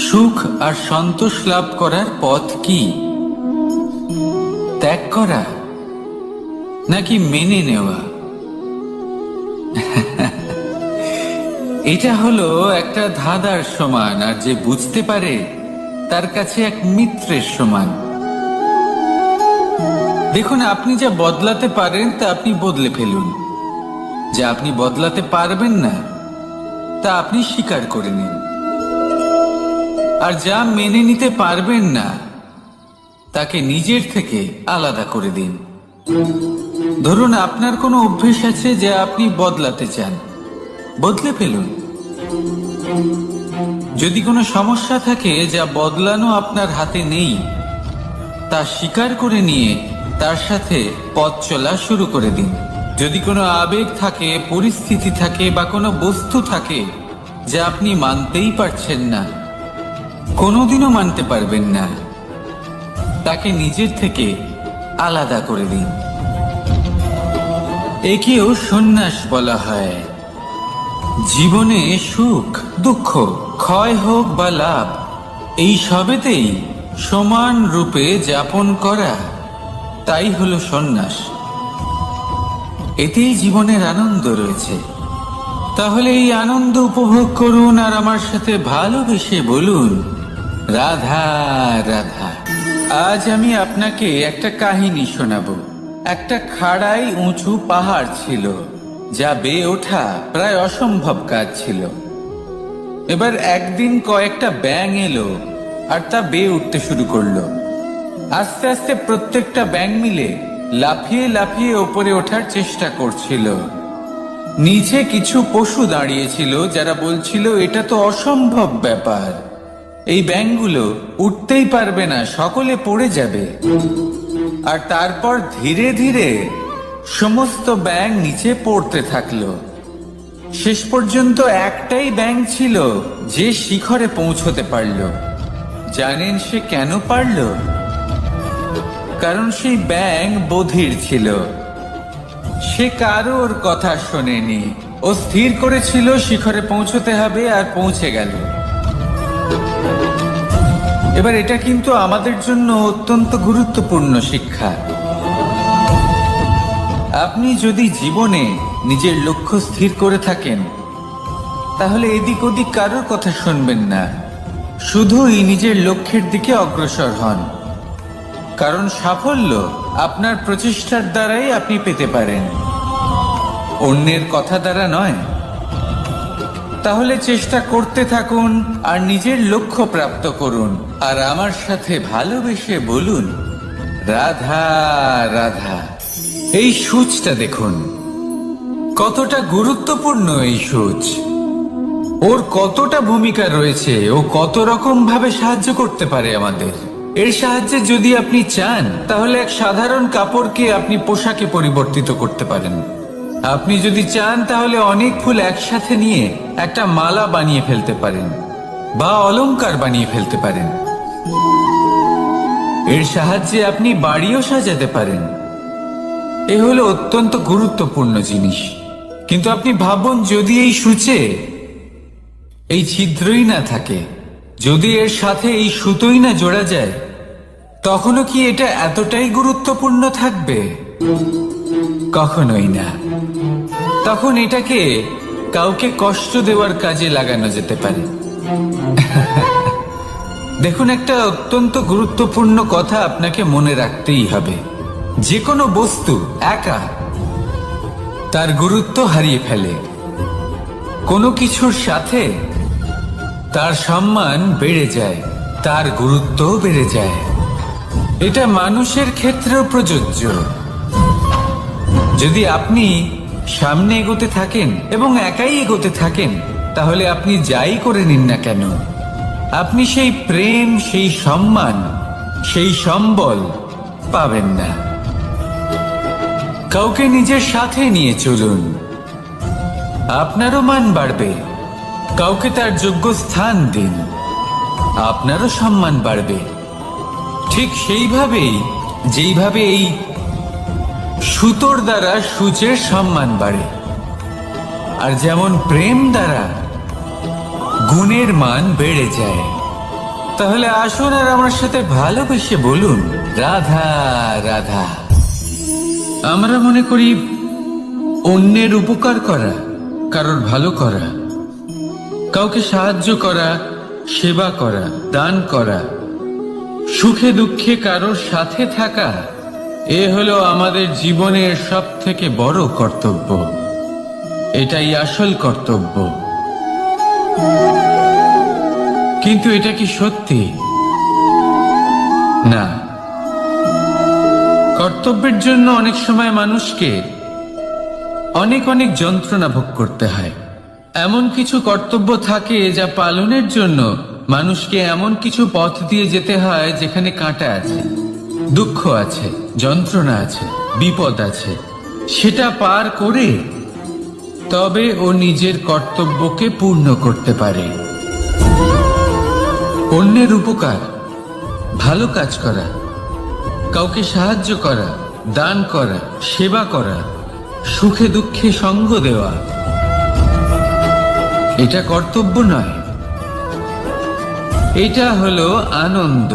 সুখ আর সন্তোষ লাভ করার পথ কি? ত্যাগ করা নাকি মেনে নেওয়া? এটা হলো একটা ধাঁধার সমান, আর যে বুঝতে পারে তার কাছে এক মিত্রের সমান। দেখুন, আপনি যা বদলাতে পারেন তা আপনি বদলে ফেলুন, যা আপনি বদলাতে পারবেন না তা আপনি স্বীকার করে নিন, আর যা মেনে নিতে পারবেন না তাকে নিজের থেকে আলাদা করে দিন। ধরুন, আপনার কোনো অভ্যেস আছে যা আপনি বদলাতে চান, বদলে ফেলুন। যদি কোনো সমস্যা থাকে যা বদলানো আপনার হাতে নেই, তা স্বীকার করে নিয়ে তার সাথে পথ চলা শুরু করে দিন। যদি কোনো আবেগ থাকে, পরিস্থিতি থাকে বা কোনো বস্তু থাকে যা আপনি মানতেই পারছেন না, কোনোদিনও মানতে পারবেন না, তাকে নিজের থেকে আলাদা করে দিন। একেও সন্ন্যাস বলা হয়। জীবনে সুখ দুঃখ, ক্ষয় হোক বা লাভ, এই সবেতেই সমান রূপে যাপন করা, তাই হলো সন্ন্যাস। এতেই জীবনের আনন্দ রয়েছে। তাহলে এই আনন্দ উপভোগ করুন আর আমার সাথে ভালোবেসে বলুন, রাধা রাধা। আজ আমি আপনাকে একটা কাহিনী শোনাবো। একটা খাড়াই উঁচু পাহাড় ছিল, যা বেয়ে ওঠা প্রায় অসম্ভব কাজ ছিল। এবার একদিন কয়েকটা ব্যাঙ এলো আর তা বেয়ে উঠতে শুরু করলো। আস্তে আস্তে প্রত্যেকটা ব্যাঙ মিলে লাফিয়ে লাফিয়ে ওপরে ওঠার চেষ্টা করছিল। নিচে কিছু পশু দাঁড়িয়েছিল যারা বলছিল, এটা তো অসম্ভব ব্যাপার, এই ব্যাঙগুলো উঠতেই পারবে না, সকলে পড়ে যাবে। আর তারপর ধীরে ধীরে সমস্ত ব্যাঙ নিচে পড়তে থাকলো। শেষ পর্যন্ত একটাই ব্যাঙ ছিল যে শিখরে পৌঁছতে পারল। জানেন সে কেন পারল? কারণ সেই ব্যাঙ বধির ছিল। সে কারোর কথা শোনেনি, ও স্থির করেছিল শিখরে পৌঁছতে হবে, আর পৌঁছে গেল। এবার এটা কিন্তু আমাদের জন্য অত্যন্ত গুরুত্বপূর্ণ শিক্ষা। আপনি যদি জীবনে নিজের লক্ষ্য স্থির করে থাকেন, তাহলে এদিক ওদিক কারোর কথা শুনবেন না, শুধুই নিজের লক্ষ্যের দিকে অগ্রসর হন। কারণ সাফল্য আপনার প্রচেষ্টার দ্বারাই আপনি পেতে পারেন, অন্যের কথা দ্বারা নয়। তাহলে চেষ্টা করতে থাকুন আর নিজের লক্ষ্য প্রাপ্ত করুন, আর আমার সাথে ভালোবেসে বলুন, রাধা রাধা। এই সূচটা দেখুন, কতটা গুরুত্বপূর্ণ এই সূচ। ওর কতটা ভূমিকা রয়েছে, ও কত রকম ভাবে সাহায্য করতে পারে আমাদের। এর সাহায্যে যদি আপনি চান, তাহলে এক সাধারণ কাপড়কে আপনি পোশাকে পরিবর্তিত করতে পারেন। আপনি যদি চান, তাহলে অনেক ফুল একসাথে নিয়ে একটা মালা বানিয়ে ফেলতে পারেন, বা অলংকার বানিয়ে ফেলতে পারেন। এর সাহায্যে আপনি বাড়িও সাজাতে পারেন। এ হলো অত্যন্ত গুরুত্বপূর্ণ জিনিস। কিন্তু আপনি ভাবুন, যদি এই সূচে এই ছিদ্রই না থাকে, যদি এর সাথে এই সুতোই না জোড়া যায়, তখনও কি এটা এতটাই গুরুত্বপূর্ণ থাকবে? কখনোই না। তখন এটাকে কাউকে কষ্ট দেওয়ার কাজে লাগানো যেতে পারে। দেখুন, একটা অত্যন্ত গুরুত্বপূর্ণ কথা আপনাকে মনে রাখতেই হবে। যে কোনো বস্তু একা তার গুরুত্ব হারিয়ে ফেলে, কোনো কিছুর সাথে তার সম্মান বেড়ে যায়, তার গুরুত্বও বেড়ে যায়। এটা মানুষের ক্ষেত্রেও প্রযোজ্য। যদি আপনি সামনে এগোতে থাকেন এবং একাই এগোতে থাকেন, তাহলে আপনি যাই করে নিন না কেন, আপনি সেই প্রেম, সেই সম্মান, সেই সম্বল পাবেন না। কাউকে নিজের সাথে নিয়ে চলুন, আপনারও মান বাড়বে। কাউকে তার যোগ্য স্থান দিন, আপনারও সম্মান বাড়বে। ঠিক সেইভাবেই যেইভাবে এই সুতোর দ্বারা সূচের সম্মান বাড়ে, আর যেমন প্রেম দ্বারা গুণের মান বেড়ে যায়। তাহলে আসুন আর আমার সাথে ভালোবেসে বলুন, রাধা রাধা। আমরা মনে করি অন্যের উপকার করা, কারোর ভালো করা, কাউকে সাহায্য করা, সেবা করা, দান করা, সুখে দুঃখে কারোর সাথে থাকা, এ হলো আমাদের জীবনের সব থেকে বড় কর্তব্য। এটাই আসল কর্তব্য। কিন্তু এটা কি সত্যি? না। কর্তব্যের জন্য অনেক সময় মানুষকে অনেক অনেক যন্ত্রণা ভোগ করতে হয়। এমন কিছু কর্তব্য থাকে যা পালনের জন্য মানুষকে এমন কিছু পথ দিয়ে যেতে হয় যেখানে কাঁটা আছে, দুঃখ আছে, যন্ত্রণা আছে, বিপদ আছে। সেটা পার করে তবে ও নিজের কর্তব্যকে পূর্ণ করতে পারে। অন্যের উপকার, ভালো কাজ করা, কাউকে সাহায্য করা, দান করা, সেবা করা, সুখে দুঃখে সঙ্গ দেওয়া, এটা কর্তব্য নয়, এটা হলো আনন্দ।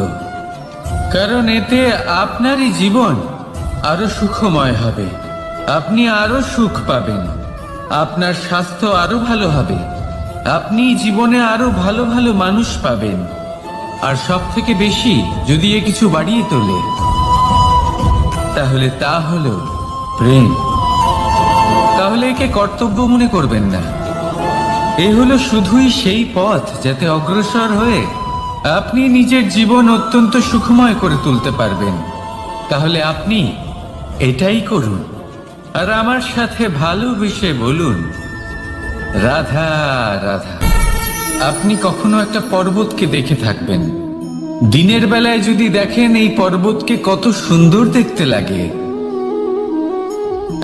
কারণ এতে আপনারই জীবন আরো সুখময় হবে, আপনি আরো সুখ পাবেন, আপনার স্বাস্থ্য আরো ভালো হবে, আপনি জীবনে আরো ভালো ভালো মানুষ পাবেন। আর সব থেকে বেশি যদি এ কিছু বাড়িয়ে তোলে, তাহলে তা হলো প্রেম। তাহলে একে কর্তব্য মনে করবেন না। এ হলো শুধুই সেই পথ যাতে অগ্রসর হয়ে আপনি নিজের জীবন অত্যন্ত সুখময় করে তুলতে পারবেন। তাহলে আপনি এটাই করুন আর আমার সাথে ভালোবেসে বলুন, রাধা রাধা। আপনি কখনো একটা পর্বতকে দেখে থাকবেন। দিনের বেলায় যদি দেখেন এই পর্বতকে কত সুন্দর দেখতে লাগে।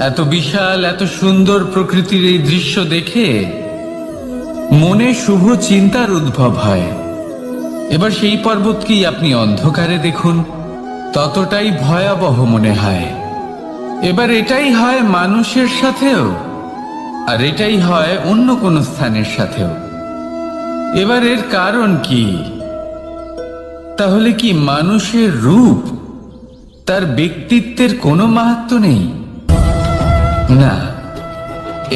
এত বিশাল, এত সুন্দর প্রকৃতির এই দৃশ্য দেখে মনে শুভ চিন্তার উদ্ভব হয়। এবার সেই পর্বতকেই আপনি অন্ধকারে দেখুন, ততটাই ভয়াবহ মনে হয়। এবার এটাই হয় মানুষের সাথেও, আর এটাই হয় অন্য কোনো স্থানের সাথেও। এবার এর কারণ কি? তাহলে কি মানুষের রূপ, তার ব্যক্তিত্বের কোনো মাহাত্ম্য নেই? না,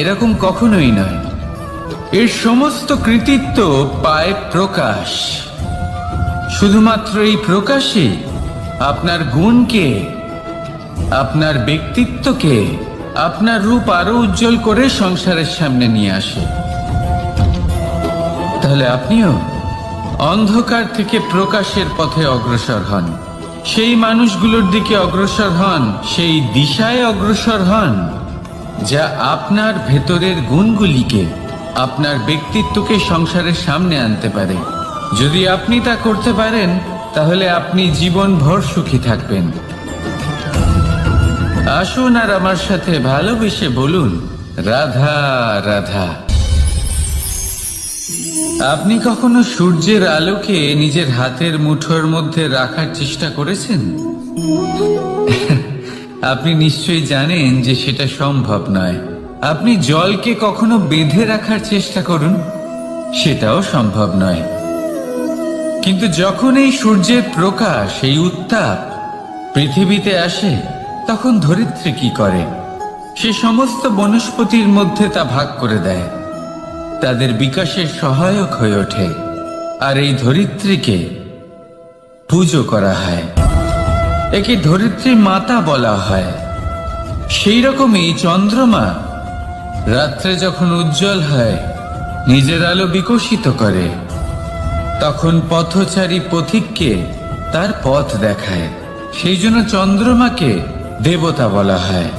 এরকম কখনোই নয়। এর সমস্ত কৃতিত্ব পায় প্রকাশ। শুধুমাত্র এই প্রকাশে আপনার গুণকে, আপনার ব্যক্তিত্বকে, আপনার রূপ আরো উজ্জ্বল করে সংসারের সামনে নিয়ে আসে। তাহলে আপনিও অন্ধকার থেকে প্রকাশের পথে অগ্রসর হন, সেই মানুষগুলোর দিকে অগ্রসর হন, সেই দিশায় অগ্রসর হন যা আপনার ভেতরের গুণগুলিকে, আপনার ব্যক্তিত্বকে সংসারের সামনে আনতে পারে। যদি আপনি তা করতে পারেন, তাহলে আপনি জীবনভর সুখী থাকবেন। আসুন আর আমার সাথে ভালোবেসে বলুন, রাধা রাধা। আপনি কখনো সূর্যের আলোকে নিজের হাতের মুঠোর মধ্যে রাখার চেষ্টা করেছেন? আপনি নিশ্চয়ই জানেন যে সেটা সম্ভব নয়। আপনি জলকে কখনো বেঁধে রাখার চেষ্টা করুন, সেটাও সম্ভব নয়। কিন্তু যখন এই সূর্যের প্রকাশ, এই উত্তাপ পৃথিবীতে আসে, তখন ধরিত্রী কি করে? সে সমস্ত বনস্পতির মধ্যে তা ভাগ করে দেয়, তাদের বিকাশের সহায়ক হয়ে ওঠে। আর এই ধরিত্রীকে পুজো করা হয়, একে ধরিত্রী মাতা বলা হয়। সেই রকমই চন্দ্রমা রাত্রে যখন উজ্জ্বল হয়, নিজের আলো বিকশিত করে, তখন পথচারী পথিককে তার পথ দেখায়। সেই জন্য চন্দ্রমাকে দেবতা বলা হয়।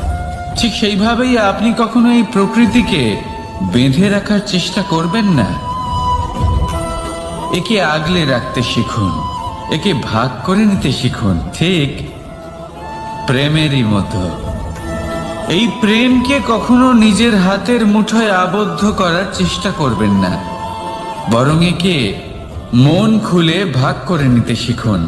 ঠিক সেইভাবেই আপনি কখনো এই প্রকৃতিকে বেঁধে রাখার চেষ্টা করবেন না। একে আগলে রাখতে শিখুন, একে ভাগ করে নিতে শিখুন, ঠিক প্রেমেরই মতো। এই প্রেমকে কখনো নিজের হাতের মুঠোয় আবদ্ধ করার চেষ্টা করবেন না, বরং একে মন খুলে ভাগ করে নিতে শিখুন।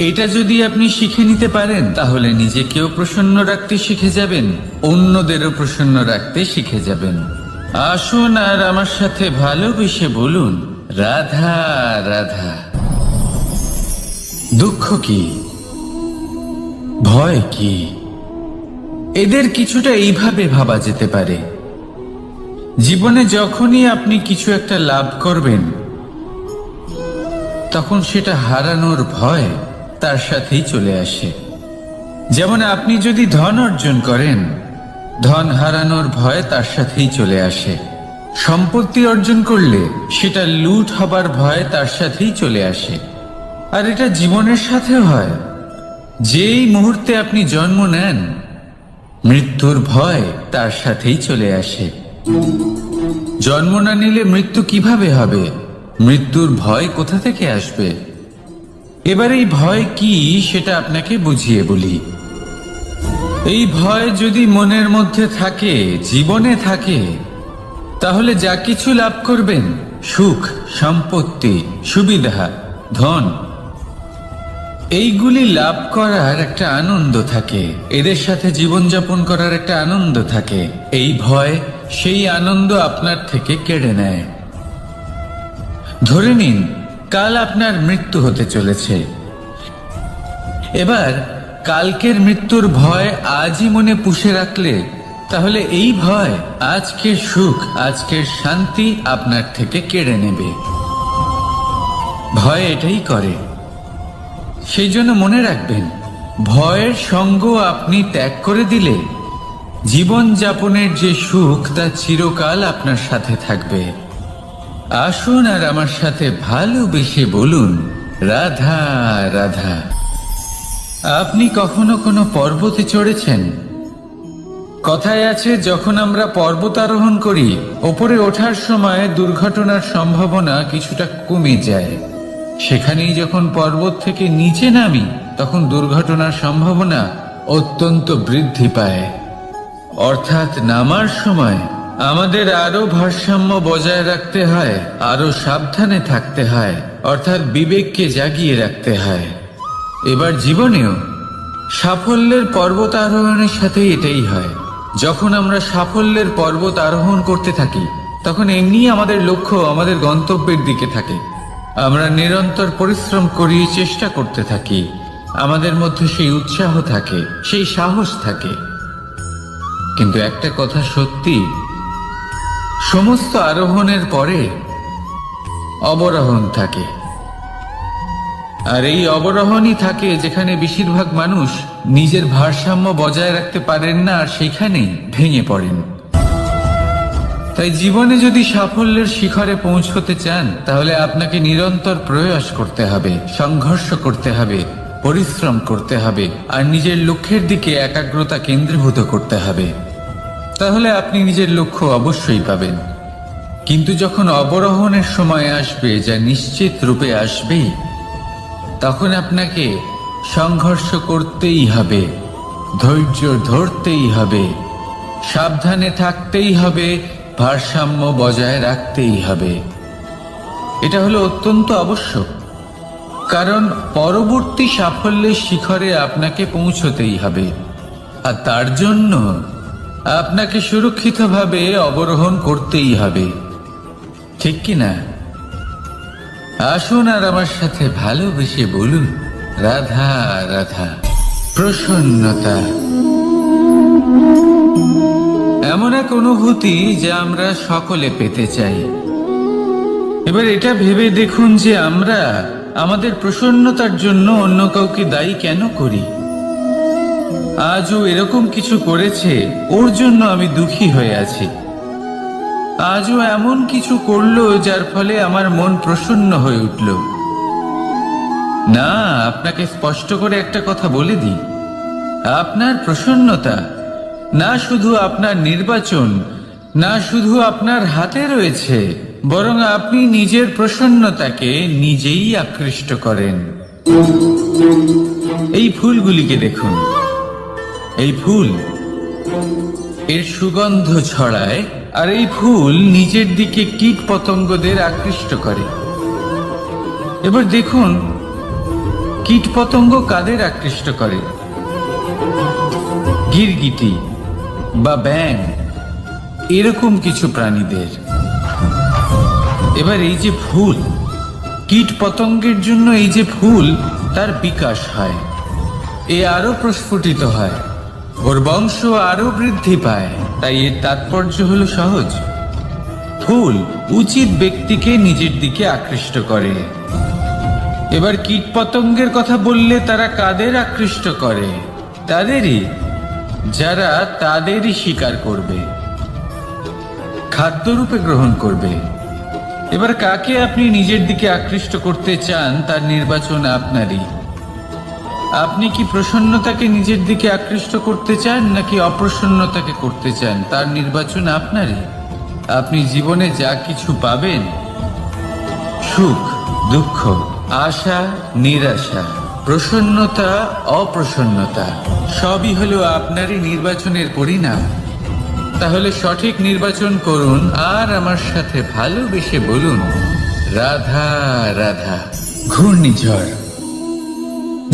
এটা যদি আপনি শিখে নিতে পারেন, তাহলে নিজেকেও প্রসন্ন রাখতে শিখে যাবেন, অন্যদেরও প্রসন্ন রাখতে শিখে যাবেন। আসুন আর আমার সাথে ভালোবেসে বলুন, রাধা রাধা। দুঃখ কি, ভয় কি, এদের কিছুটা এইভাবে ভাবা যেতে পারে। জীবনে যখনই আপনি কিছু একটা লাভ করবেন, তখন সেটা হারানোর ভয় তার সাথেই চলে আসে। যেমন আপনি যদি ধন অর্জন করেন, ধন হারানোর ভয় তার সাথেই চলে আসে। সম্পত্তি অর্জন করলে সেটা লুট হবার ভয় তার সাথেই চলে আসে। আর এটা জীবনের সাথেও হয়। যেই মুহূর্তে আপনি জন্ম নেন, মৃত্যুর ভয় তার সাথেই চলে আসে। জন্ম না নিলে মৃত্যু কিভাবে হবে? মৃত্যুর ভয় কোথা থেকে আসবে? এবার এই ভয় কি সেটা আপনাকে বুঝিয়ে বলি। এই ভয় যদি মনের মধ্যে থাকে, জীবনে থাকে, তাহলে যা কিছু লাভ করবেন, সুখ, সম্পত্তি, সুবিধা, ধন, এইগুলি লাভ করার একটা আনন্দ থাকে, এদের সাথে জীবনযাপন করার একটা আনন্দ থাকে। এই ভয় সেই আনন্দ আপনার থেকে কেড়ে নেয়। ধরে নিন কাল আপনার মৃত্যু হতে চলেছে। এবার কালকের মৃত্যুর ভয় আজই মনে পুষে রাখলে, তাহলে এই ভয় আজকের সুখ, আজকের শান্তি আপনার থেকে কেড়ে নেবে। ভয় এটাই করে। সেই জন্য মনে রাখবেন, ভয়ের সঙ্গ আপনি ত্যাগ করে দিলে জীবন যাপনের যে সুখ তা চিরকাল আপনার সাথে থাকবে। আসুন আর আমার সাথে ভালোবেসে বলুন, রাধা রাধা। আপনি কখনো কোনো পর্বতে চড়েছেন? কথায় আছে, যখন আমরা পর্বত আরোহণ করি, ওপরে ওঠার সময় দুর্ঘটনার সম্ভাবনা কিছুটা কমে যায়। সেখানেই যখন পর্বত থেকে নিচে নামি, তখন দুর্ঘটনার সম্ভাবনা অত্যন্ত বৃদ্ধি পায়। অর্থাৎ নামার সময় আমাদের আরো ভারসাম্য বজায় রাখতে হয়, আরো সাবধানে থাকতে হয়, অর্থাৎ বিবেককে জাগিয়ে রাখতে হয়। এবার জীবনেও সাফল্যের পর্বত আরোহণের সাথে এটাই হয়। যখন আমরা সাফল্যের পর্বত আরোহণ করতে থাকি, তখন এমনি আমাদের লক্ষ্য আমাদের গন্তব্যের দিকে থাকে। আমরা নিরন্তর পরিশ্রম করি, চেষ্টা করতে থাকি, আমাদের মধ্যে সেই উৎসাহ থাকে, সেই সাহস থাকে। কিন্তু একটা কথা সত্যি, সমস্ত আরোহণের পরে অবরোহণ থাকে। আর এই অবরোহণই থাকে যেখানে বেশিরভাগ মানুষ নিজের ভারসাম্য বজায় রাখতে পারেন না, আর সেখানেই ভেঙে পড়েন। তাই জীবনে যদি সাফল্যের শিখরে পৌঁছতে চান, তাহলে আপনাকে নিরন্তর প্রয়াস করতে হবে, সংঘর্ষ করতে হবে, পরিশ্রম করতে হবে, আর নিজের লক্ষ্যের দিকে একাগ্রতা কেন্দ্রীভূত করতে হবে। তাহলে আপনি নিজের লক্ষ্য অবশ্যই পাবেন। কিন্তু যখন অবরোহণের সময় আসবে, যা নিশ্চিত রূপে আসবেই, তখন আপনাকে সংঘর্ষ করতেই হবে, ধৈর্য ধরতেই হবে, সাবধানে থাকতেই হবে, ভারসাম্য বজায় রাখতেই হবে। এটা হলো অত্যন্ত আবশ্যক। কারণ পরবর্তী সাফল্যের শিখরে আপনাকে পৌঁছতেই হবে, আর তার জন্য আপনাকে সুরক্ষিতভাবে অবরোহণ করতেই হবে। ঠিক কিনা? আসুন আর আমার সাথে ভালোবেসে বলুন, রাধা রাধা। প্রসন্নতা এমন এক অনুভূতি যা আমরা সকলে পেতে চাই। এবার এটা ভেবে দেখুন যে আমরা আমাদের প্রসন্নতার জন্য অন্য কাউকে দায়ী কেন করি। আজও এরকম কিছু করেছে, ওর জন্য আমি দুঃখী হয়ে আছি। আজও এমন কিছু করলো যার ফলে আমার মন প্রসন্ন হয়ে উঠল। না, আপনাকে স্পষ্ট করে একটা কথা বলে দিই, আপনার প্রসন্নতা না শুধু আপনার নির্বাচন, না শুধু আপনার হাতে রয়েছে, বরং আপনি নিজের প্রসন্নতাকে নিজেই আকৃষ্ট করেন। এই ফুলগুলিকে দেখুন। এই ফুল, এর সুগন্ধ ছড়ায়, আর এই ফুল নিজের দিকে কীট পতঙ্গদের আকৃষ্ট করে। এবার দেখুন, কীট পতঙ্গ কাদের আকৃষ্ট করে? গিরগিটি বা ব্যাঙ, এরকম কিছু প্রাণীদের। এবার এই যে ফুল, কীট পতঙ্গের জন্য এই যে ফুল, তার বিকাশ হয়, এ আরো প্রস্ফুটিত হয়, ওর বংশ আরো বৃদ্ধি পায়। তাই এর তাৎপর্য হলো সহজ, ফুল উচিত ব্যক্তিকে নিজের দিকে আকৃষ্ট করে। এবার কীট পতঙ্গের কথা বললে তারা কাদের আকৃষ্ট করে? তাদেরই, যারা তাদেরই শিকার করবে, খাদ্যরূপে গ্রহণ করবে। এবার কাকে আপনি নিজের দিকে আকৃষ্ট করতে চান তার নির্বাচন আপনারই। আপনি কি প্রসন্নতাকে নিজের দিকে আকৃষ্ট করতে চান নাকি অপ্রসন্নতাকে করতে চান তার নির্বাচন আপনারই। আপনি জীবনে যা কিছু পাবেন, সুখ দুঃখ, আশা নিরাশা, প্রসন্নতা অপ্রসন্নতা, সবই হলো আপনারই নির্বাচনের পরিণাম। তাহলে সঠিক নির্বাচন করুন আর আমার সাথে ভালোবেসে বলুন, রাধা রাধা। ঘূর্ণিঝড়,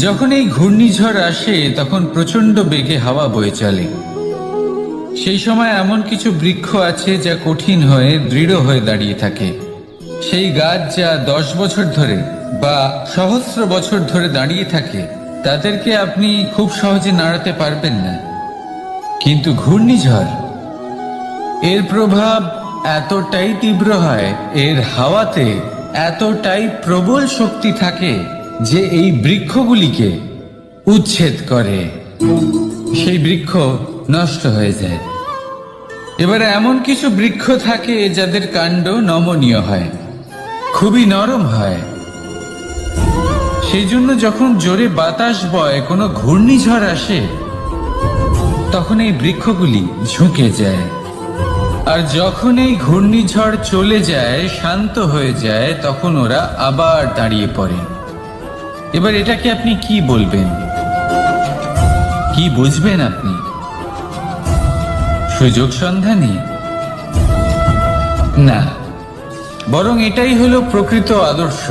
যখন এই ঘূর্ণিঝড় আসে তখন প্রচন্ড বেগে হাওয়া বয়ে চলে। সেই সময় এমন কিছু বৃক্ষ আছে যা কঠিন হয়ে দৃঢ় হয়ে দাঁড়িয়ে থাকে। সেই গাছ যা 10 বছর ধরে বা সহস্র বছর ধরে দাঁড়িয়ে থাকে, তাদেরকে আপনি খুব সহজে নাড়াতে পারবেন না। কিন্তু ঘূর্ণিঝড়, এর প্রভাব এতটাই তীব্র হয়, এর হাওয়াতে এতটাই প্রবল শক্তি থাকে যে এই বৃক্ষগুলিকে উচ্ছেদ করে, সেই বৃক্ষ নষ্ট হয়ে যায়। এবারে এমন কিছু বৃক্ষ থাকে যাদের কাণ্ড নমনীয় হয়, খুবই নরম হয়। সেই জন্য যখন জোরে বাতাস বয়, কোনো ঘূর্ণিঝড় আসে, তখন এই বৃক্ষগুলি ঝুঁকে যায়। আর যখন এই ঘূর্ণিঝড় চলে যায়, শান্ত হয়ে যায়, তখন ওরা আবার দাঁড়িয়ে পড়ে। এবার এটাকে আপনি কি বলবেন, কি বুঝবেন আপনি? সুযোগ সন্ধানী? না, বরং এটাই হলো প্রকৃত আদর্শ।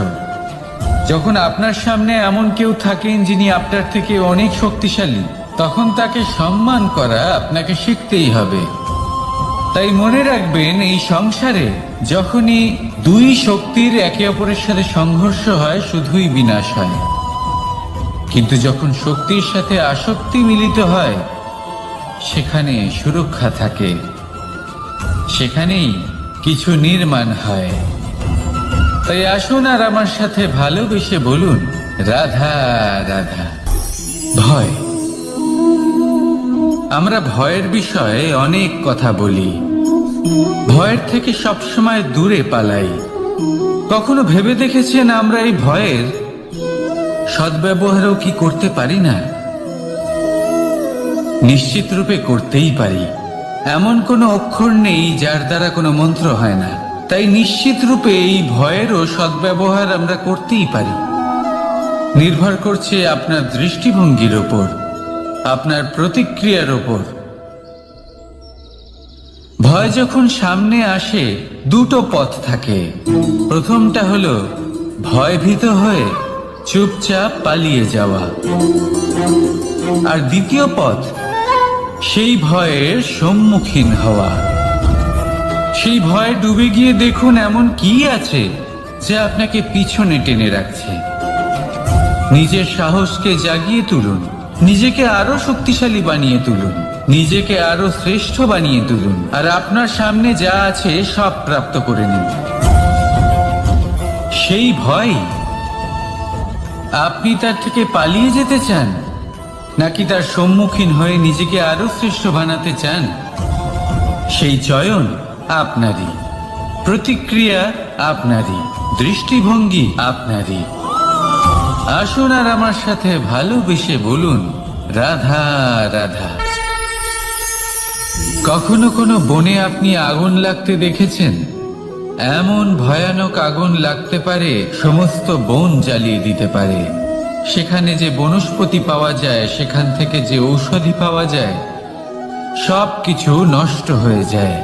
যখন আপনার সামনে এমন কেউ থাকেন যিনি আপনার থেকে অনেক শক্তিশালী, তখন তাকে সম্মান করা আপনাকে শিখতেই হবে। তাই মনে রাখবেন, এই সংসারে যখনই দুই শক্তির একে অপরের সাথে সংঘর্ষ হয়, শুধুই বিনাশ হয়। কিন্তু যখন শক্তির সাথে আসক্তি মিলিত হয়, সেখানে সুরক্ষা থাকে, সেখানেই কিছু নির্মাণ হয়। তাই আসুন আর আমার সাথে ভালোবেসে বলুন, রাধা রাধা। ভয়, আমরা ভয়ের বিষয়ে অনেক কথা বলি, ভয়ের থেকে সবসময় দূরে পালাই। কখনো ভেবে দেখেছেন আমরা এই ভয়ের সদ্ব্যবহারও কি করতে পারি না? নিশ্চিত রূপে করতেই পারি। এমন কোনো অক্ষর নেই যার দ্বারা কোনো মন্ত্র হয় না। তাই নিশ্চিত রূপে এই ভয়েরও সদ্ব্যবহার আমরা করতেই পারি। নির্ভর করছে আপনার দৃষ্টিভঙ্গির ওপর, আপনার প্রতিক্রিয়ার ওপর। ভয় যখন সামনে আসে, দুটো পথ থাকে। প্রথমটা হলো ভয়ভীত হয়ে চুপচাপ পালিয়ে যাওয়া, আর দ্বিতীয় পথ সেই ভয়ের সম্মুখীন হওয়া। সেই ভয়ে ডুবে গিয়ে দেখুন এমন কি আছে যা আপনাকে পিছনে টেনে রাখছে। নিজের সাহসকে জাগিয়ে তুলুন, নিজেকে আরো শক্তিশালী বানিয়ে তুলুন, নিজেকে আরো শ্রেষ্ঠ বানিয়ে তুলুন, আর আপনার সামনে যা আছে সব প্রাপ্ত করে নিন। সেই ভয়, আপনি তার থেকে পালিয়ে যেতে চান নাকি তার সম্মুখীন হয়ে নিজেকে আরো শ্রেষ্ঠ বানাতে চান? সেই চয়ন আপনারই, প্রতিক্রিয়া আপনারই, দৃষ্টিভঙ্গি আপনারই। আসুন আর আমার সাথে ভালোবেসে বলুন, রাধা রাধা। কখনো কোনো বনে আপনি আগুন লাগতে দেখেছেন? এমন ভয়ানক আগুন লাগতে পারে সমস্ত বন জ্বালিয়ে দিতে পারে। সেখানে যে বনস্পতি পাওয়া যায়, সেখান থেকে যে ঔষধি পাওয়া যায়, সব কিছু নষ্ট হয়ে যায়।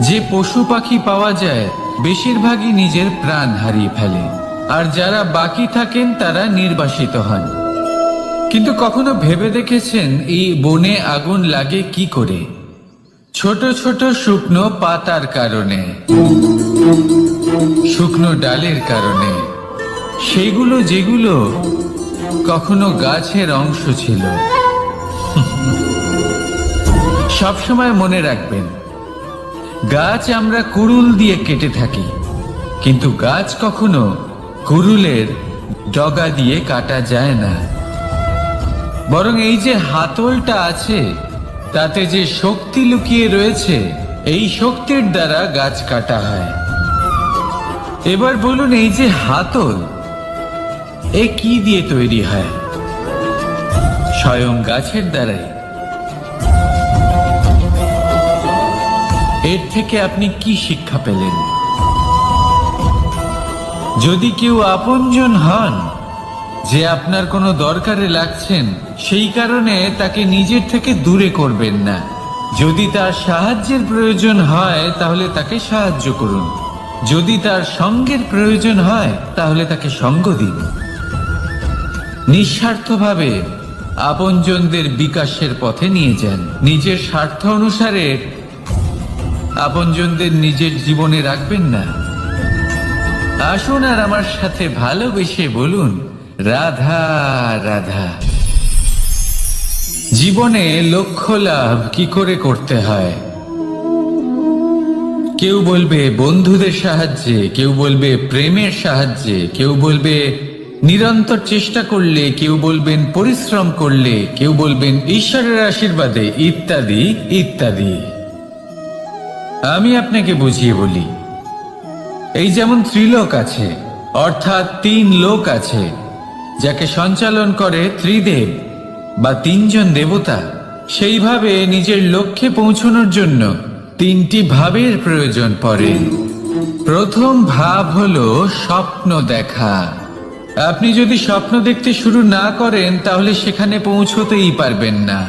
যে পশু পাখি পাওয়া যায়, বেশিরভাগই নিজের প্রাণ হারিয়ে ফেলে, আর যারা বাকি থাকেন তারা নির্বাসিত হন। কিন্তু কখনো ভেবে দেখেছেন এই বনে আগুন লাগে কি করে? ছোট ছোট শুকনো পাতার কারণে। শুকনো ডালের কারণে, সেগুলো যেগুলো কখনো গাছের অংশ ছিল। সবসময় মনে রাখবেন, গাছ আমরা কুড়ুল দিয়ে কেটে থাকি, কিন্তু গাছ কখনো কুড়ুলের ডগা দিয়ে কাটা যায় না। বরং এই যে হাতলটা আছে, তাতে যে শক্তি লুকিয়ে রয়েছে, এই শক্তির দ্বারা গাছ কাটা হয়। এবার বলুন, এই যে হাতল, এ কি দিয়ে তৈরি হয়? স্বয়ং গাছের দ্বারাই। এর থেকে আপনি কি শিক্ষা পেলেন? যদি কেউ আপনজন হন, যে আপনার কোনো দরকারে লাগছেন, সেই কারণে তাকে নিজের থেকে দূরে করবেন না। যদি তার সাহায্যের প্রয়োজন হয়, তাহলে তাকে সাহায্য করুন। যদি তার সঙ্গের প্রয়োজন হয়, তাহলে তাকে সঙ্গ দিন। নিঃস্বার্থভাবে আপনজনদের বিকাশের পথে নিয়ে যান। নিজের স্বার্থ অনুসারে আপনজনদের নিজের জীবনে রাখবেন না। আসুন আর আমার সাথে ভালোবেসে বলুন, রাধা রাধা। জীবনে লক্ষ্য লাভ কি করে করতে হয়? কেউ বলবে বন্ধুদের সাহায্যে, কেউ বলবে প্রেমের সাহায্যে, কেউ বলবে নিরন্তর চেষ্টা করলে, কেউ বলবেন পরিশ্রম করলে, কেউ বলবেন ঈশ্বরের আশীর্বাদে, ইত্যাদি ইত্যাদি। আমি আপনাকে বুঝিয়ে বলি, এই যেমন ত্রিলোক আছে, অর্থাৎ 3 লোক আছে, যাকে সঞ্চালন করে ত্রিদেব বা 3 জন দেবতা। সেইভাবে নিজের লক্ষ্যে পৌঁছানোর জন্য 3টি ভাবের প্রয়োজন পড়ে। প্রথম ভাব হলো স্বপ্ন দেখা। আপনি যদি স্বপ্ন দেখতে শুরু না করেন, তাহলে সেখানে পৌঁছতেই পারবেন না।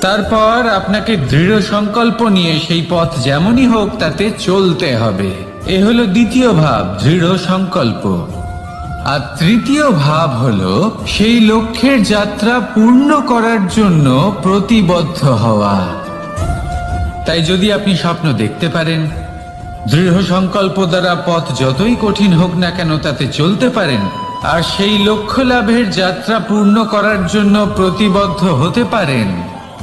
তারপর আপনাকে দৃঢ় সংকল্প নিয়ে সেই পথ যেমনই হোক তাতে চলতে হবে। এ হলো দ্বিতীয় ভাব, দৃঢ় সংকল্প। আর তৃতীয় ভাব হলো সেই লক্ষ্যের যাত্রা পূর্ণ করার জন্য প্রতিবদ্ধ হওয়া। তাই যদি আপনি স্বপ্ন দেখতে পারেন, দৃঢ় সংকল্প দ্বারা পথ যতই কঠিন হোক না কেন তাতে চলতে পারেন, আর সেই লক্ষ্য লাভের যাত্রা পূর্ণ করার জন্য প্রতিবদ্ধ হতে পারেন,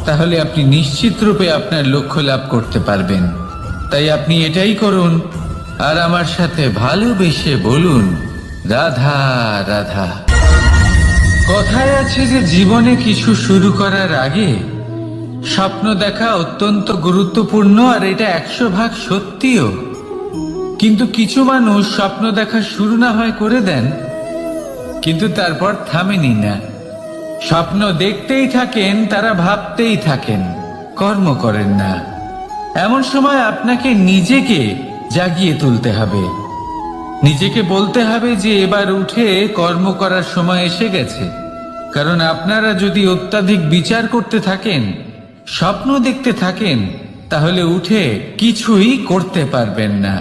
তাহলে আপনি নিশ্চিত রূপে আপনার লক্ষ্য লাভ করতে পারবেন। তাই আপনি এটাই করুন, আর আমার সাথে ভালোবেসে বলুন, রাধা রাধা। কথায় আছে যে জীবনে কিছু শুরু করার আগে স্বপ্ন দেখা অত্যন্ত গুরুত্বপূর্ণ, আর এটা 100% সত্যিও। কিন্তু কিছু মানুষ স্বপ্ন দেখা শুরু না হয় করে দেন, কিন্তু তারপর থামেনি না। স্বপ্ন দেখতেই থাকেন, তারা ভাবতেই থাকেন, কর্ম করেন না। এমন সময় আপনাকে নিজেকে জাগিয়ে তুলতে হবে। নিজেকে বলতে হবে যে এবার উঠে কর্ম করার সময় এসে গেছে। কারণ আপনারা যদি অত্যাধিক বিচার করতে থাকেন, স্বপ্ন দেখতে থাকেন, তাহলে উঠে কিছুই করতে পারবেন না।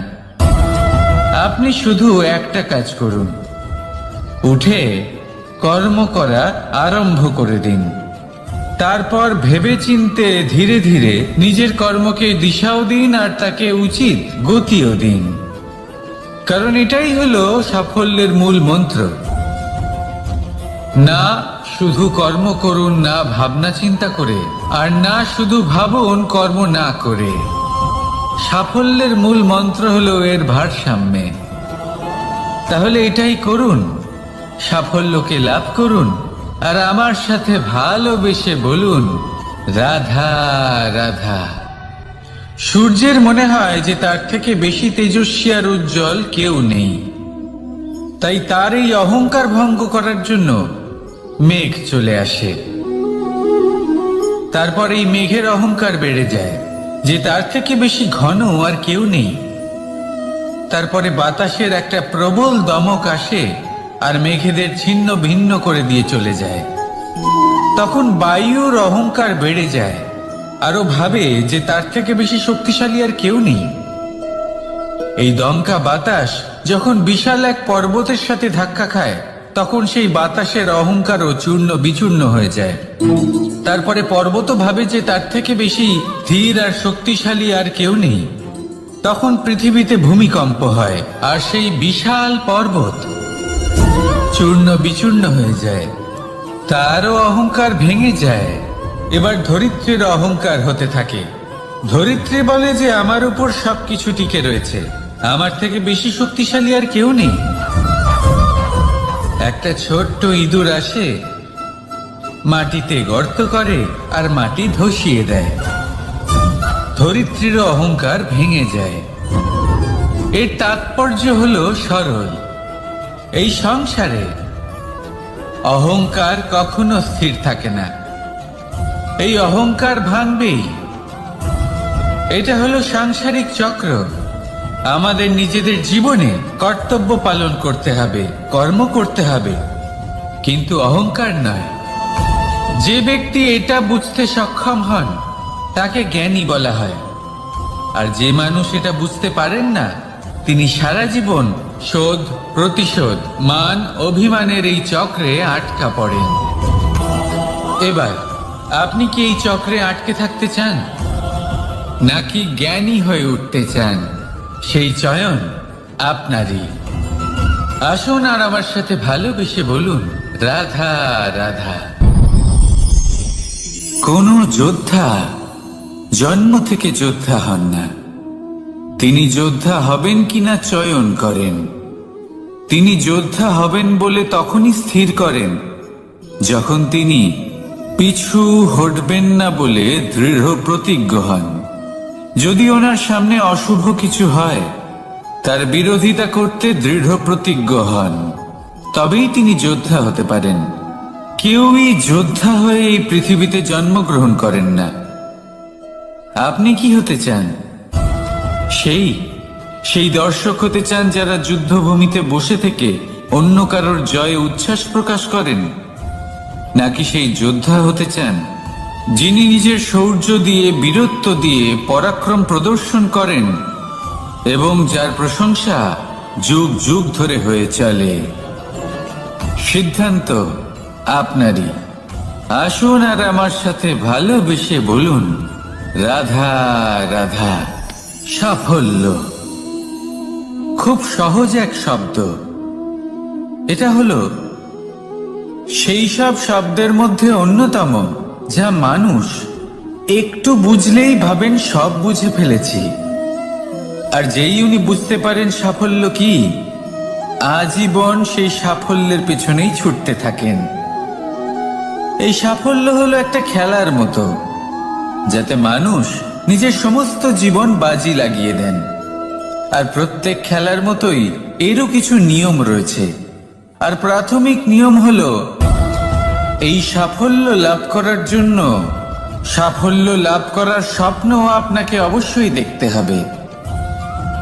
আপনি শুধু একটা কাজ করুন, উঠে কর্ম করা আরম্ভ করে দিন। তারপর ভেবেচিন্তে ধীরে ধীরে নিজের কর্মকে দিশাও দিন, আর তাকে উচিত গতিও দিন। কারণ এটাই হলো সাফল্যের মূল মন্ত্র। না শুধু কর্ম করুন না ভাবনা চিন্তা করে, আর না শুধু ভাবুন কর্ম না করে। সাফল্যের মূল মন্ত্র হলো এর ভারসাম্যে। তাহলে এটাই করুন, সাফল্যকে লাভ করুন, আর আমার সাথে ভালোবেসে বলুন, রাধা রাধা। সূর্যের মনে হয় যে তার থেকে বেশি তেজস্বী আর উজ্জ্বল কেউ নেই। তাই তার এই অহংকার ভঙ্গ করার জন্য মেঘ চলে আসে। তারপর এই মেঘের অহংকার বেড়ে যায় যে তার থেকে বেশি ঘন আর কেউ নেই। তারপরে বাতাসের একটা প্রবল দমক আসে আর মেঘেদের ছিন্ন ভিন্ন করে দিয়ে চলে যায়। তখন বায়ুর অহংকার বেড়ে যায়, আরো ভাবে যে তার থেকে বেশি শক্তিশালী আর কেউ নেই। এই দমকা বাতাস যখন বিশাল এক পর্বতের সাথে ধাক্কা খায়, তখন সেই বাতাসের অহংকারও চূর্ণ বিচূর্ণ হয়ে যায়। তারপরে পর্বত ভাবে যে তার থেকে বেশি ধীর আর শক্তিশালী আর কেউ নেই। তখন পৃথিবীতে ভূমিকম্প হয় আর সেই বিশাল পর্বত চূর্ণ বিচূর্ণ হয়ে যায়। তারও অহংকার ভেঙে যায়। এবার ধরিত্রীর অহংকার হতে থাকে। ধরিত্রী বলে যে আমার উপর সবকিছু টিকে রয়েছে, আমার থেকে বেশি শক্তিশালী আর কেউ নেই। একটা ছোট্ট ইঁদুর আসে, মাটিতে গর্ত করে আর মাটি ধসিয়ে দেয়। ধরিত্রীর অহংকার ভেঙে যায়। এর তাৎপর্য হলো সরল, এই সংসারে অহংকার কখনো স্থির থাকে না, এই অহংকার ভাঙবেই। এটা হলো সাংসারিক চক্র। আমাদের নিজেদের জীবনে কর্তব্য পালন করতে হবে, কর্ম করতে হবে, কিন্তু অহংকার নয়। যে ব্যক্তি এটা বুঝতে সক্ষম হন তাকে জ্ঞানী বলা হয়। আর যে মানুষ এটা বুঝতে পারেন না, তিনি সারা জীবন শোধ প্রতিশোধ মান অভিমানের এই চক্রে আটকা পড়েন। এবার আপনি কি এই চক্রে আটকে থাকতে চান, নাকি জ্ঞানী হয়ে উঠতে চান? সেই চয়ন আপনারই। আসুন আর আমার সাথে ভালোবেসে বলুন, রাধা রাধা। কোন যোদ্ধা জন্ম থেকে যোদ্ধা হন না, তিনি যোদ্ধা হবেন কিনা চয়ন করেন। তিনি যোদ্ধা হবেন বলে তখনই স্থির করেন যখন তিনি পিছু হটবেন না বলে দৃঢ় প্রতিজ্ঞ হন। যদি ওনার সামনে অশুভ কিছু হয়, তার বিরোধিতা করতে দৃঢ় প্রতিজ্ঞ হন, তবেই তিনি যোদ্ধা হতে পারেন। কেউই যোদ্ধা হয়ে এই পৃথিবীতে জন্মগ্রহণ করেন না। আপনি কি হতে চান? সেই দর্শক হতে চান যারা যুদ্ধভূমিতে বসে থেকে অন্য কারোর জয়ে উচ্ছ্বাস প্রকাশ করেন, নাকি সেই যোদ্ধা হতে চান যিনি নিজের শৌর্য দিয়ে বীরত্ব দিয়ে পরাক্রম প্রদর্শন করেন এবং যার প্রশংসা যুগ যুগ ধরে হয়ে চলে? সিদ্ধান্ত আপনারই। আসুন আর আমার সাথে ভালোবেসে বলুন, রাধা রাধা। সাফল্য খুব সহজ এক শব্দ। এটা হলো সেই সব শব্দের মধ্যে অন্যতম যা মানুষ একটু বুঝলেই ভাবেন সব বুঝে ফেলেছি। আর যেই উনি বুঝতে পারেন সাফল্য কি, আজীবন সেই সাফল্যের পেছনেই ছুটতে থাকেন। এই সাফল্য হলো একটা খেলার মতো, যাতে মানুষ নিজের সমস্ত জীবন বাজি লাগিয়ে দেন। আর প্রত্যেক খেলার মতোই এরও কিছু নিয়ম রয়েছে। আর প্রাথমিক নিয়ম হলো, এই সাফল্য লাভ করার জন্য সাফল্য লাভ করার স্বপ্ন আপনাকে অবশ্যই দেখতে হবে।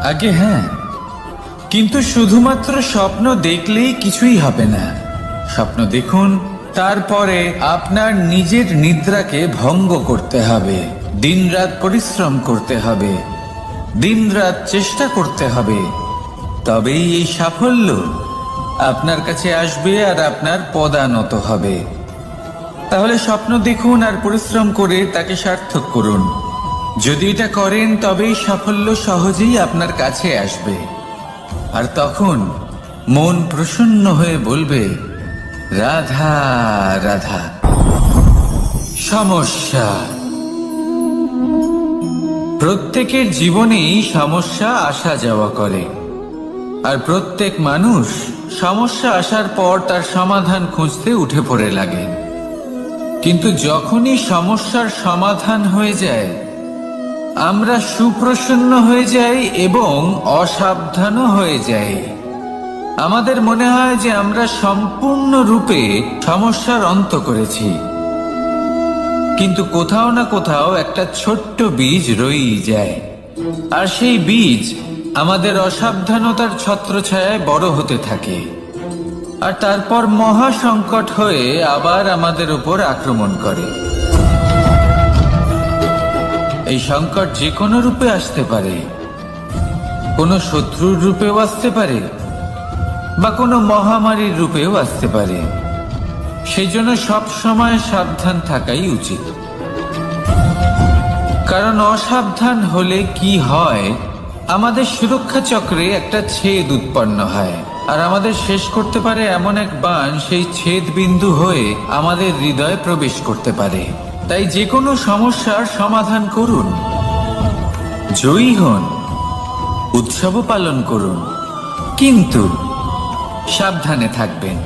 আগে হ্যাঁ, কিন্তু শুধুমাত্র স্বপ্ন দেখলেই কিছুই হবে না। স্বপ্ন দেখুন, তারপরে আপনার নিজের নিদ্রাকে ভঙ্গ করতে হবে, দিনরাত পরিশ্রম করতে হবে, দিনরাত চেষ্টা করতে হবে। তবেই এই সাফল্য আপনার কাছে আসবে আর আপনার পদানত হবে। তাহলে স্বপ্ন দেখুন আর পরিশ্রম করে তাকে সার্থক করুন। যদি এটা করেন তবেই সাফল্য সহজেই আপনার কাছে আসবে। আর তখন মন প্রসন্ন হয়ে বলবে, রাধা রাধা। সমস্যা প্রত্যেকের জীবনেই সমস্যা আসা যাওয়া করে। আর প্রত্যেক মানুষ সমস্যা আসার পর তার সমাধান খুঁজতে উঠে পড়ে লাগে। কিন্তু যখনই সমস্যার সমাধান হয়ে যায়, আমরা সুপ্রসন্ন হয়ে যাই এবং অসাবধানও হয়ে যাই। আমাদের মনে হয় যে আমরা সম্পূর্ণরূপে সমস্যার অন্ত করেছি, কিন্তু কোথাও না কোথাও একটা ছোট্ট বীজ রয়েই যায়। আর সেই বীজ আমাদের অসাবধানতার ছত্রছায়ায় বড় হতে থাকে, আর তারপর মহা সংকট হয়ে আবার আমাদের উপর আক্রমণ করে। এই সংকট যে কোনো রূপে আসতে পারে, কোনো শত্রুর রূপেও আসতে পারে, বা কোনো মহামারীর রূপেও আসতে পারে। সেই জন্য সবসময় সাবধান থাকাই উচিত। কারণ অসাবধান হলে কি হয় আমাদের সুরক্ষা চক্রে একটা ছেদ উৎপন্ন হয়, আর আমাদের শেষ করতে পারে এমন এক বাণ সেই ছেদ বিন্দু হয়ে আমাদের হৃদয়ে প্রবেশ করতে পারে। তাই যে কোনো সমস্যার সমাধান করুন, জয়ী হন, উৎসব পালন করুন, কিন্তু সাবধানে থাকবেন।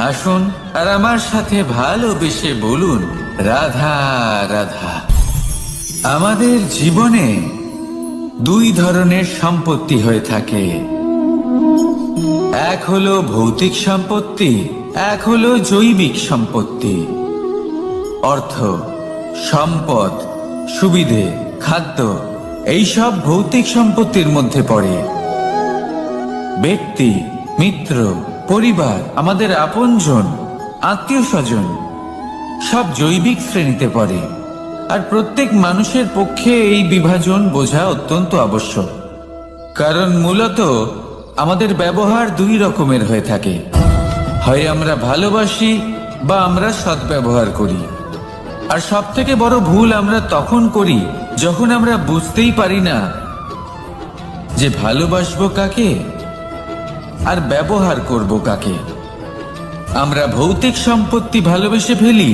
আসুন আর আমার সাথে ভালোবেসে বলুন, রাধা রাধা। আমাদের জীবনে দুই ধরনের সম্পত্তি হয়ে থাকে, এক হলো ভৌতিক সম্পত্তি, এক হলো জৈবিক সম্পত্তি। অর্থ, সম্পদ, সুবিধে, খাদ্য এইসব ভৌতিক সম্পত্তির মধ্যে পড়ে। ব্যক্তি, মিত্র, পরিবার, আমাদের আপনজন, আত্মীয় স্বজন সব জৈবিক শ্রেণীতে পড়ে। আর প্রত্যেক মানুষের পক্ষে এই বিভাজন বোঝা অত্যন্ত আবশ্যক, কারণ মূলত আমাদের ব্যবহার দুই রকমের হয়ে থাকে। হয় আমরা ভালোবাসি বা আমরা সদ্ব্যবহার করি। আর সব থেকে বড় ভুল আমরা তখন করি যখন আমরা বুঝতেই পারি না যে ভালোবাসবো কাকে আর ব্যবহার করব কাকে। আমরা ভৌতিক সম্পত্তি ভালোবেসে ফেলি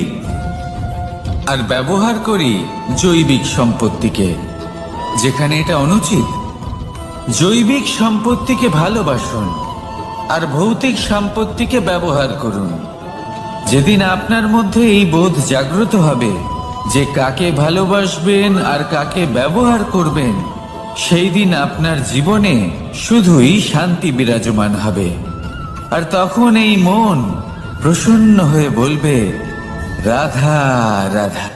আর ব্যবহার করি জৈবিক সম্পত্তিকে, যেখানে এটা অনুচিত। জৈবিক সম্পত্তিকে ভালোবাসুন আর ভৌতিক সম্পত্তিকে ব্যবহার করুন। যেদিন আপনার মধ্যে এই বোধ জাগ্রত হবে যে কাকে ভালোবাসবেন আর কাকে ব্যবহার করবেন, সেই দিন আপনার জীবনে শুধুই শান্তি বিরাজমান হবে। আর তখন এই মন প্রসন্ন হয়ে বলবে, রাধা রাধা।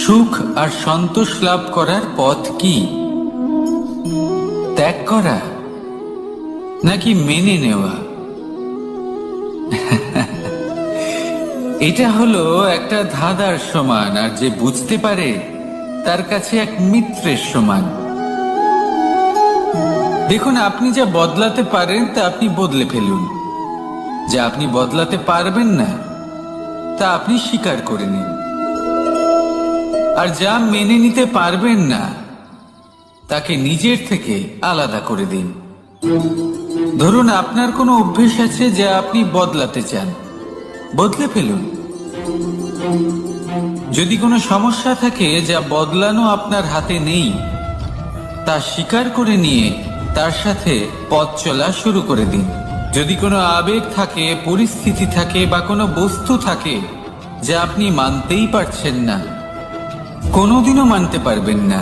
সুখ আর সন্তোষ লাভ করার পথ কি? ত্যাগ করা নাকি মেনে নেওয়া? এটা হলো একটা ধাঁধার সমান, আর যে বুঝতে পারে তার কাছে এক মিত্রের সমান। দেখুন, আপনি যা বদলাতে পারেন তা আপনি বদলে ফেলুন, যা আপনি বদলাতে পারবেন না তা আপনি স্বীকার করে নিন, আর যা মেনে নিতে পারবেন না তাকে নিজের থেকে আলাদা করে দিন। ধরুন, আপনার কোনো অভ্যেস আছে যা আপনি বদলাতে চান, বদলে ফেলুন। যদি কোনো সমস্যা থাকে যা বদলানো আপনার হাতে নেই, তা স্বীকার করে নিয়ে তার সাথে পথ চলা শুরু করে দিন। যদি কোনো আবেগ থাকে, পরিস্থিতি থাকে বা কোনো বস্তু থাকে যা আপনি মানতেই পারছেন না, কোনোদিনও মানতে পারবেন না,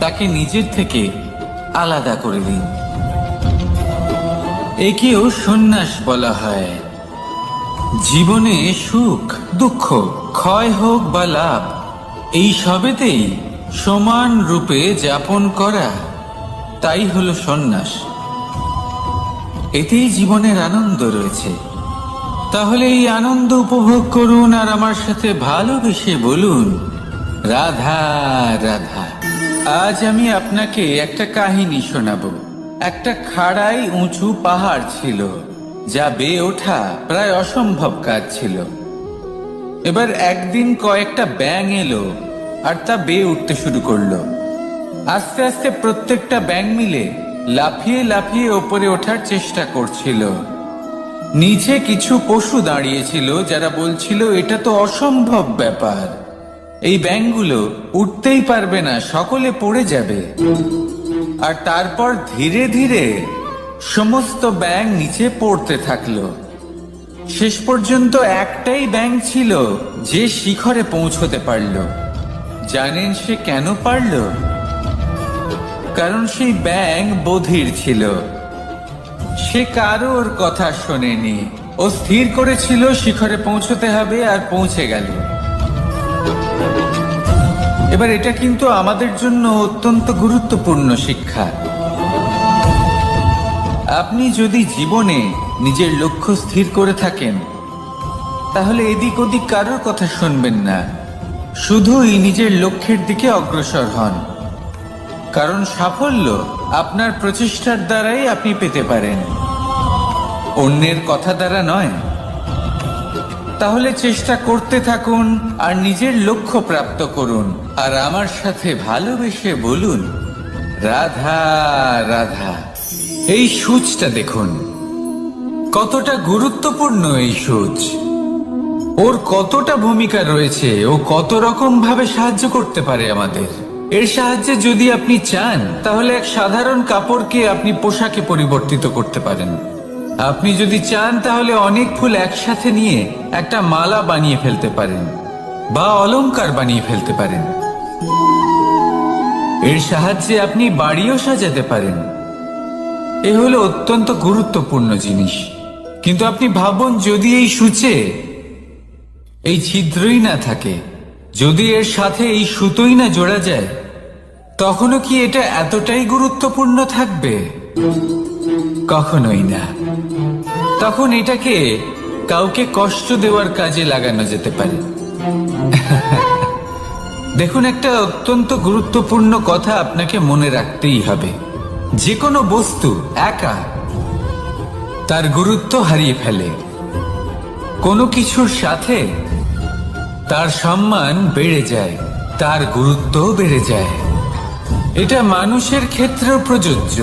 তাকে নিজের থেকে আলাদা করে দিন। একেও সন্ন্যাস বলা হয়। জীবনে সুখ দুঃখ, ক্ষয় হোক বা লাভ, এই সবেতেই সমান রূপে যাপন করা, তাই হলো সন্ন্যাস। এতেই জীবনের আনন্দ রয়েছে। তাহলে এই আনন্দ উপভোগ করুন আর আমার সাথে ভালোবেসে বলুন, রাধা রাধা। আজ আমি আপনাকে একটা কাহিনী শোনাবো। একটা খাড়াই উঁচু পাহাড় ছিল, যা বেয়ে ওঠা প্রায় অসম্ভব কাজ ছিল। এবার একদিন কয়েকটা ব্যাঙ এলো আর তা বেয়ে উঠতে শুরু করলো। আস্তে আস্তে প্রত্যেকটা ব্যাঙ মিলে লাফিয়ে লাফিয়ে ওপরে ওঠার চেষ্টা করছিল। নিচে কিছু পশু দাঁড়িয়েছিল যারা বলছিল, এটা তো অসম্ভব ব্যাপার, এই ব্যাঙগুলো উঠতেই পারবে না, সকলে পড়ে যাবে। আর তারপর ধীরে ধীরে সমস্ত ব্যাঙ নিচে পড়তে থাকলো। শেষ পর্যন্ত একটাই ব্যাঙ ছিল যে শিখরে পৌঁছতে পারল। জানেন সে কেন পারল? কারণ সেই ব্যাঙ বধির ছিল। সে কারোর কথা শোনেনি। ও স্থির করেছিল শিখরে পৌঁছতে হবে, আর পৌঁছে গেল। এবার এটা কিন্তু আমাদের জন্য অত্যন্ত গুরুত্বপূর্ণ শিক্ষা। আপনি যদি জীবনে নিজের লক্ষ্য স্থির করে থাকেন, তাহলে এদিক ওদিক কারোর কথা শুনবেন না, শুধুই নিজের লক্ষ্যের দিকে অগ্রসর হন। কারণ সাফল্য আপনার প্রচেষ্টার দ্বারাই আপনি পেতে পারেন, অন্যের কথা দ্বারা নয়। তাহলে চেষ্টা করতে থাকুন আর নিজের লক্ষ্য প্রাপ্ত করুন। আর আমার সাথে ভালোবেসে বলুন, রাধা রাধা। এই সূচটা দেখুন, কতটা গুরুত্বপূর্ণ এই সূচ। ওর কতটা ভূমিকা রয়েছে, ও কত রকম ভাবে সাহায্য করতে পারে আমাদের। এর সাহায্যে যদি আপনি চান তাহলে এক সাধারণ কাপড়কে আপনি পোশাকে পরিবর্তিত করতে পারেন। আপনি যদি চান তাহলে অনেক ফুল একসাথে নিয়ে একটা মালা বানিয়ে ফেলতে পারেন বা অলংকার বানিয়ে ফেলতে পারেন। এর সাহায্যে আপনি বাড়িও সাজাতে পারেন। এ হলো অত্যন্ত গুরুত্বপূর্ণ জিনিস। কিন্তু আপনি ভাবুন, যদি এই সূচে এই ছিদ্রই না থাকে, যদি এর সাথে এই সুতোই না জোড়া যায়, তখনও কি এটা এতটাই গুরুত্বপূর্ণ থাকবে? কখনোই না। তখন এটাকে কাউকে কষ্ট দেওয়ার কাজে লাগানো যেতে পারে। দেখুন, একটা অত্যন্ত গুরুত্বপূর্ণ কথা আপনাকে মনে রাখতেই হবে। যে কোনো বস্তু একা তার গুরুত্ব হারিয়ে ফেলে, কোনো কিছুর সাথে তার সম্মান বেড়ে যায়, তার গুরুত্বও বেড়ে যায়। এটা মানুষের ক্ষেত্রেও প্রযোজ্য।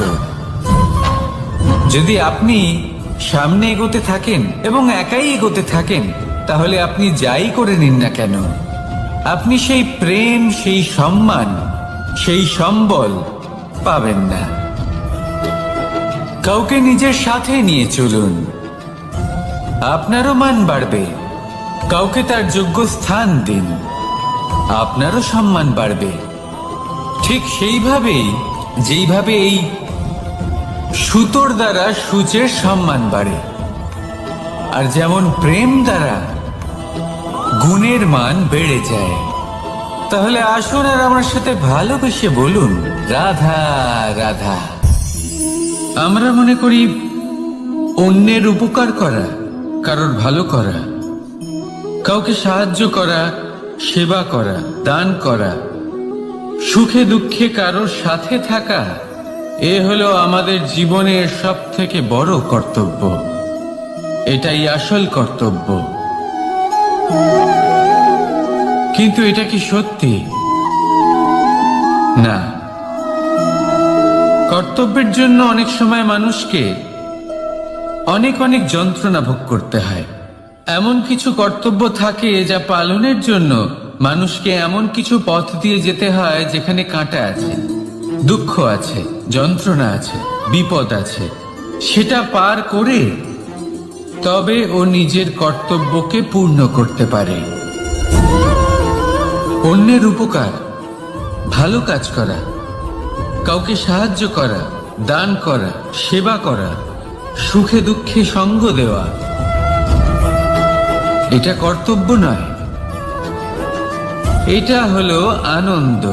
যদি আপনি সামনে এগোতে থাকেন এবং একাই এগোতে থাকেন, তাহলে আপনি যাই করে নিন না কেন, আপনি সেই প্রেম, সেই সম্মান, সেই সম্বল পাবেন না। কাউকে নিজের সাথে নিয়ে চলুন, আপনারও মান বাড়বে। কাউকে তার যোগ্য স্থান দিন, আপনারও সম্মান বাড়বে। ঠিক সেইভাবেই যেইভাবে এই সুতোর দ্বারা সূচের সম্মান বাড়ে, আর যেমন প্রেম দ্বারা গুণের মান বেড়ে যায়। তাহলে আসুন আর আমার সাথে ভালোবেসে বলুন, রাধা রাধা। আমরা মনে করি অন্যের উপকার করা, কারোর ভালো করা, কাউকে সাহায্য করা, সেবা করা, দান করা, সুখে দুঃখে কারোর সাথে থাকা, এ হলো আমাদের জীবনের সব থেকে বড় কর্তব্য। এটাই আসল কর্তব্য। কিন্তু এটা কি সত্যি? না। কর্তব্যের জন্য অনেক সময় মানুষকে অনেক অনেক যন্ত্রণা ভোগ করতে হয়। এমন কিছু কর্তব্য থাকে যা পালনের জন্য মানুষকে এমন কিছু পথ দিয়ে যেতে হয় যেখানে কাঁটা আছে, দুঃখ আছে, যন্ত্রণা আছে, বিপদ আছে। সেটা পার করে তবে ও নিজের কর্তব্যকে পূর্ণ করতে পারে। অন্যের উপকার, ভালো কাজ করা, কাউকে সাহায্য করা, দান করা, সেবা করা, সুখে দুঃখে সঙ্গ দেওয়া, এটা কর্তব্য নয়, এটা হলো আনন্দ।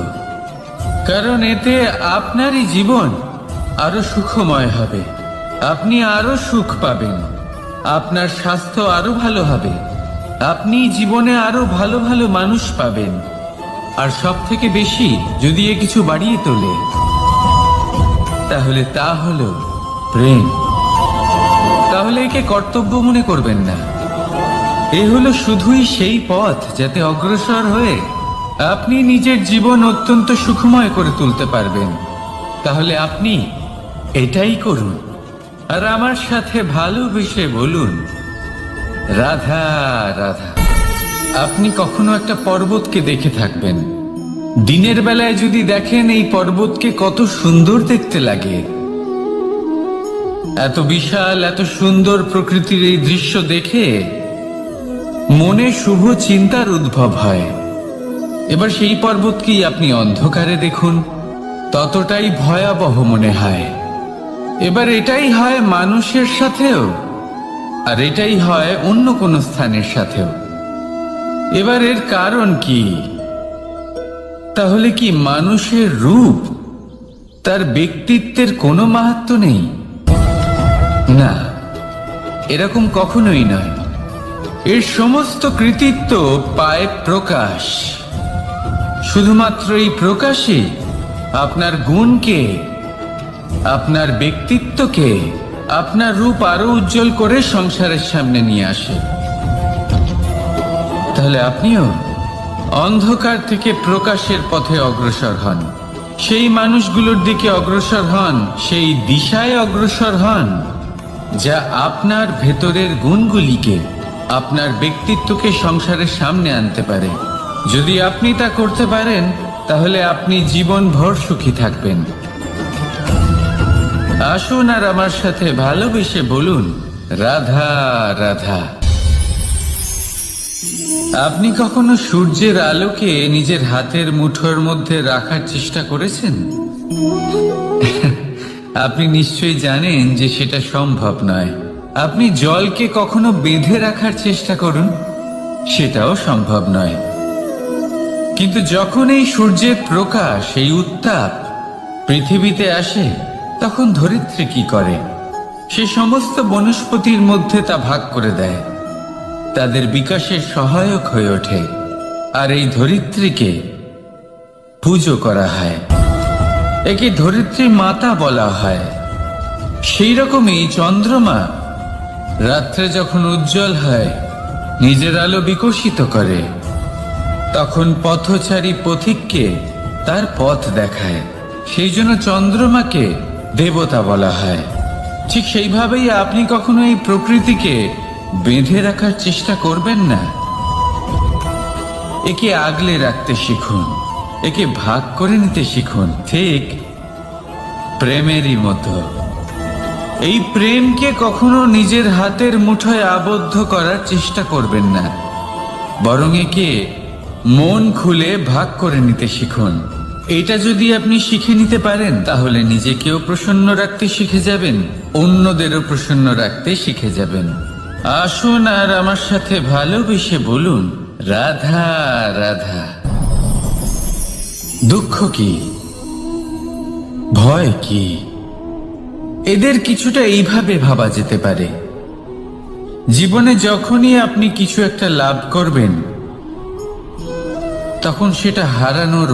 কারণ এতে আপনারই জীবন আরো সুখময় হবে, আপনি আরো সুখ পাবেন, আপনার স্বাস্থ্য আরো ভালো হবে, আপনি জীবনে আরো ভালো ভালো মানুষ পাবেন। আর সব থেকে বেশি যদি এ কিছু বাড়িয়ে তোলে, তাহলে তা হলো প্রেম। তাহলে একে কর্তব্য মনে করবেন না। এ হলো শুধুই সেই পথ যাতে অগ্রসর হয়ে আপনি নিজের জীবন অত্যন্ত সুখময় করে তুলতে পারবেন। তাহলে আপনি এটাই করুন আর আমার সাথে ভালোবেসে বলুন, রাধা রাধা। আপনি কখনো একটা পর্বতকে দেখে থাকবেন। দিনের বেলায় যদি দেখেন এই পর্বতকে, কত সুন্দর দেখতে লাগে। এত বিশাল, এত সুন্দর প্রকৃতির এই দৃশ্য দেখে মনে শুভ চিন্তার উদ্ভব হয়। এবার সেই পর্বতকেই আপনি অন্ধকারে দেখুন, ততটাই ভয়াবহ মনে হয়। এবার এটাই হয় মানুষের সাথেও, আর এটাই হয় অন্য কোনো স্থানের সাথেও। এবার এর কারণ কি? তাহলে কি মানুষের রূপ, তার ব্যক্তিত্বের কোনো মাহাত্ম্য নেই? না, এরকম কখনোই নয়। এর সমস্ত কৃতিত্ব পায় প্রকাশ। শুধুমাত্র এই প্রকাশে আপনার গুণকে, আপনার ব্যক্তিত্বকে, আপনার রূপ আরো উজ্জ্বল করে সংসারের সামনে নিয়ে আসে। তাহলে আপনিও অন্ধকার থেকে প্রকাশের পথে অগ্রসর হন। সেই মানুষগুলোর দিকে অগ্রসর হন, সেই দিশায় অগ্রসর হন যা আপনার ভেতরের গুণগুলিকে, আপনার ব্যক্তিত্বকে সংসারের সামনে আনতে পারে। যদি আপনি তা করতে পারেন তাহলে আপনি জীবনভর সুখী থাকবেন। আসুন আর আমার সাথে ভালোবেসে বলুন, রাধা রাধা। আপনি কখনো সূর্যের আলোকে নিজের হাতের মুঠোর মধ্যে রাখার চেষ্টা করেছেন? আপনি নিশ্চয়ই জানেন যে সেটা সম্ভব নয়। আপনি জলকে কখনো বেঁধে রাখার চেষ্টা করুন, সেটাও সম্ভব নয়। কিন্তু যখন এই সূর্যের প্রকাশ, এই উত্তাপ পৃথিবীতে আসে, তখন ধরিত্রী কি করে? সে সমস্ত বনস্পতির মধ্যে তা ভাগ করে দেয়, তাদের বিকাশের সহায়ক হয়ে ওঠে। আর এই ধরিত্রীকে পুজো করা হয়, একে ধরিত্রী মাতা বলা হয়। সেই রকমই চন্দ্রমা রাত্রে যখন উজ্জ্বল হয়, নিজের আলো বিকশিত করে, তখন পথচারী পথিককে তার পথ দেখায়। সেই জন্য চন্দ্রমাকে দেবতা বলা হয়। ঠিক সেইভাবেই আপনি কখনো এই প্রকৃতিকে বেঁধে রাখার চেষ্টা করবেন না। একে আগলে রাখতে শিখুন, একে ভাগ করে নিতে শিখুন, ঠিক প্রেমেরই মতো। এই প্রেমকে কখনো নিজের হাতের মুঠোয় আবদ্ধ করার চেষ্টা করবেন না, বরং একে মন খুলে ভাগ করে নিতে শিখুন। এটা যদি আপনি শিখে নিতে পারেন তাহলে নিজেকেও প্রসন্ন রাখতে শিখে যাবেন, অন্যদেরও প্রসন্ন রাখতে শিখে যাবেন। আসুন আর আমার সাথে ভালোবেসে বলুন, রাধা রাধা। দুঃখ কি, ভয় কি, এদের কিছুটা এইভাবে ভাবা যেতে পারে। জীবনে যখনই আপনি কিছু একটা লাভ করবেন, তখন সেটা হারানোর